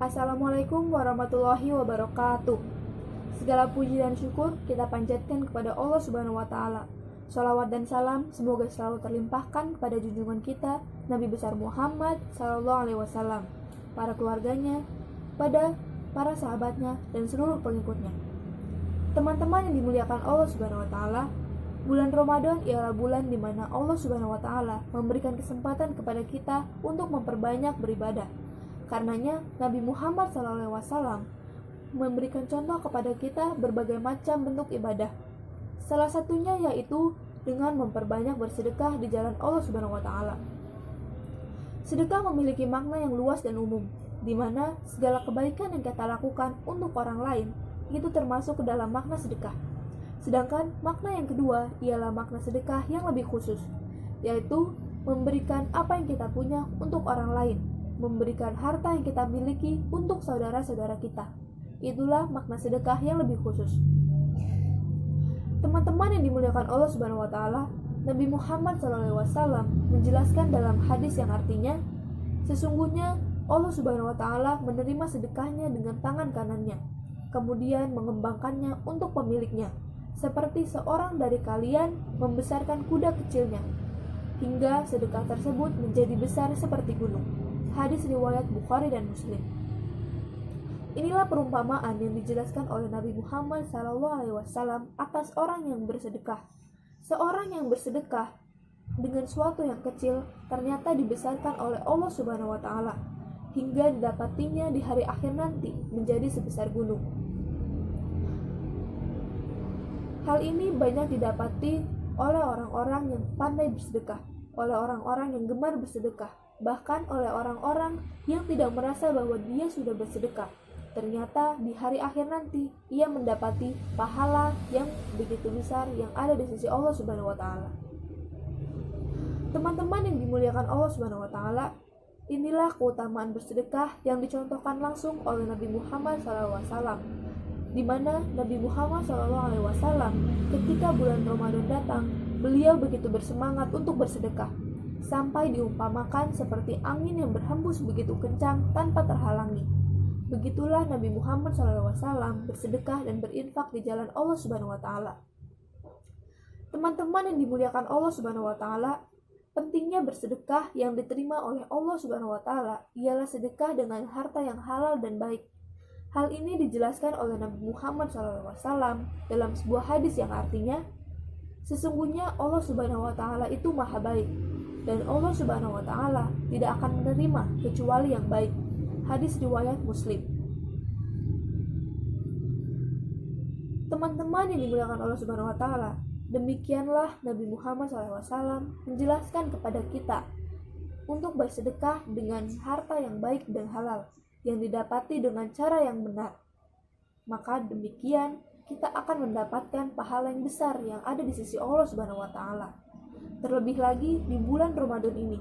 Assalamualaikum warahmatullahi wabarakatuh. Segala puji dan syukur kita panjatkan kepada Allah Subhanahu wa taala. Shalawat dan salam semoga selalu terlimpahkan kepada junjungan kita Nabi besar Muhammad sallallahu alaihi wasallam, para keluarganya, pada para sahabatnya dan seluruh pengikutnya. Teman-teman yang dimuliakan Allah Subhanahu wa taala, bulan Ramadan ialah bulan di mana Allah Subhanahu wa taala memberikan kesempatan kepada kita untuk memperbanyak beribadah. Karenanya Nabi Muhammad SAW memberikan contoh kepada kita berbagai macam bentuk ibadah. Salah satunya yaitu dengan memperbanyak bersedekah di jalan Allah Subhanahu wa taala. Sedekah memiliki makna yang luas dan umum, di mana segala kebaikan yang kita lakukan untuk orang lain itu termasuk ke dalam makna sedekah. Sedangkan makna yang kedua ialah makna sedekah yang lebih khusus, yaitu memberikan apa yang kita punya untuk orang lain, memberikan harta yang kita miliki untuk saudara-saudara kita. Itulah makna sedekah yang lebih khusus. Teman-teman yang dimuliakan Allah Subhanahu wa taala, Nabi Muhammad SAW menjelaskan dalam hadis yang artinya, sesungguhnya Allah Subhanahu wa taala menerima sedekahnya dengan tangan kanannya, kemudian mengembangkannya untuk pemiliknya, seperti seorang dari kalian membesarkan kuda kecilnya, hingga sedekah tersebut menjadi besar seperti gunung. Hadis riwayat Bukhari dan Muslim. Inilah perumpamaan yang dijelaskan oleh Nabi Muhammad SAW atas orang yang bersedekah. Seorang yang bersedekah dengan suatu yang kecil ternyata dibesarkan oleh Allah Subhanahu wa taala hingga didapatinya di hari akhir nanti menjadi sebesar gunung. Hal ini banyak didapati oleh orang-orang yang pandai bersedekah, oleh orang-orang yang gemar bersedekah, bahkan oleh orang-orang yang tidak merasa bahwa dia sudah bersedekah. Ternyata di hari akhir nanti ia mendapati pahala yang begitu besar yang ada di sisi Allah Subhanahu wa taala. Teman-teman yang dimuliakan Allah Subhanahu wa taala, inilah keutamaan bersedekah yang dicontohkan langsung oleh Nabi Muhammad SAW, di mana Nabi Muhammad SAW ketika bulan Ramadan datang, beliau begitu bersemangat untuk bersedekah, sampai diumpamakan seperti angin yang berhembus begitu kencang tanpa terhalangi. Begitulah Nabi Muhammad SAW bersedekah dan berinfak di jalan Allah Subhanahu wa taala. Teman-teman yang dimuliakan Allah Subhanahu wa taala, pentingnya bersedekah yang diterima oleh Allah Subhanahu wa taala ialah sedekah dengan harta yang halal dan baik. Hal ini dijelaskan oleh Nabi Muhammad SAW dalam sebuah hadis yang artinya, sesungguhnya Allah Subhanahu wa taala itu maha baik, dan Allah Subhanahu wa taala tidak akan menerima kecuali yang baik. Hadis riwayat Muslim. Teman-teman yang dimuliakan Allah Subhanahu wa taala, demikianlah Nabi Muhammad SAW menjelaskan kepada kita untuk bersedekah dengan harta yang baik dan halal yang didapati dengan cara yang benar. Maka demikian kita akan mendapatkan pahala yang besar yang ada di sisi Allah Subhanahu wa taala. Terlebih lagi di bulan Ramadan ini,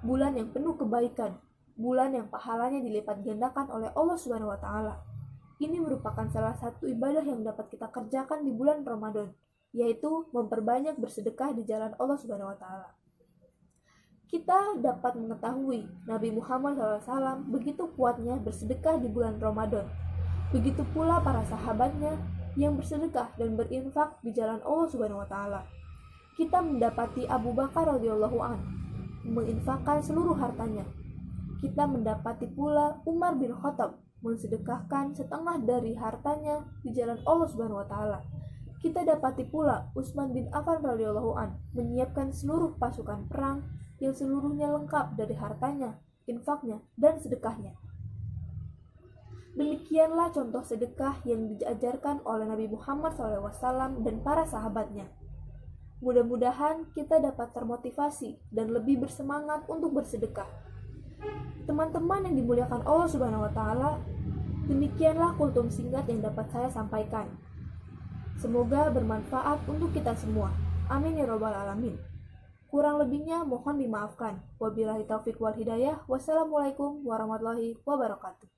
bulan yang penuh kebaikan, bulan yang pahalanya dilipat gandakan oleh Allah Subhanahu wa taala. Ini merupakan salah satu ibadah yang dapat kita kerjakan di bulan Ramadan, yaitu memperbanyak bersedekah di jalan Allah Subhanahu wa taala. Kita dapat mengetahui Nabi Muhammad SAW begitu kuatnya bersedekah di bulan Ramadan. Begitu pula para sahabatnya yang bersedekah dan berinfak di jalan Allah Subhanahu wa taala. Kita mendapati Abu Bakar radhiyallahu anhu menginfakkan seluruh hartanya. Kita mendapati pula Umar bin Khattab mensedekahkan setengah dari hartanya di jalan Allah Subhanahu wa taala. Kita dapati pula Utsman bin Affan radhiyallahu anhu menyiapkan seluruh pasukan perang yang seluruhnya lengkap dari hartanya, infaknya, dan sedekahnya. Demikianlah contoh sedekah yang diajarkan oleh Nabi Muhammad SAW dan para sahabatnya. Mudah-mudahan kita dapat termotivasi dan lebih bersemangat untuk bersedekah. Teman-teman yang dimuliakan Allah Subhanahu wa taala, demikianlah kultum singkat yang dapat saya sampaikan. Semoga bermanfaat untuk kita semua. Amin ya rabbal alamin. Kurang lebihnya mohon dimaafkan. Wabillahi taufik wal hidayah. Wassalamualaikum warahmatullahi wabarakatuh.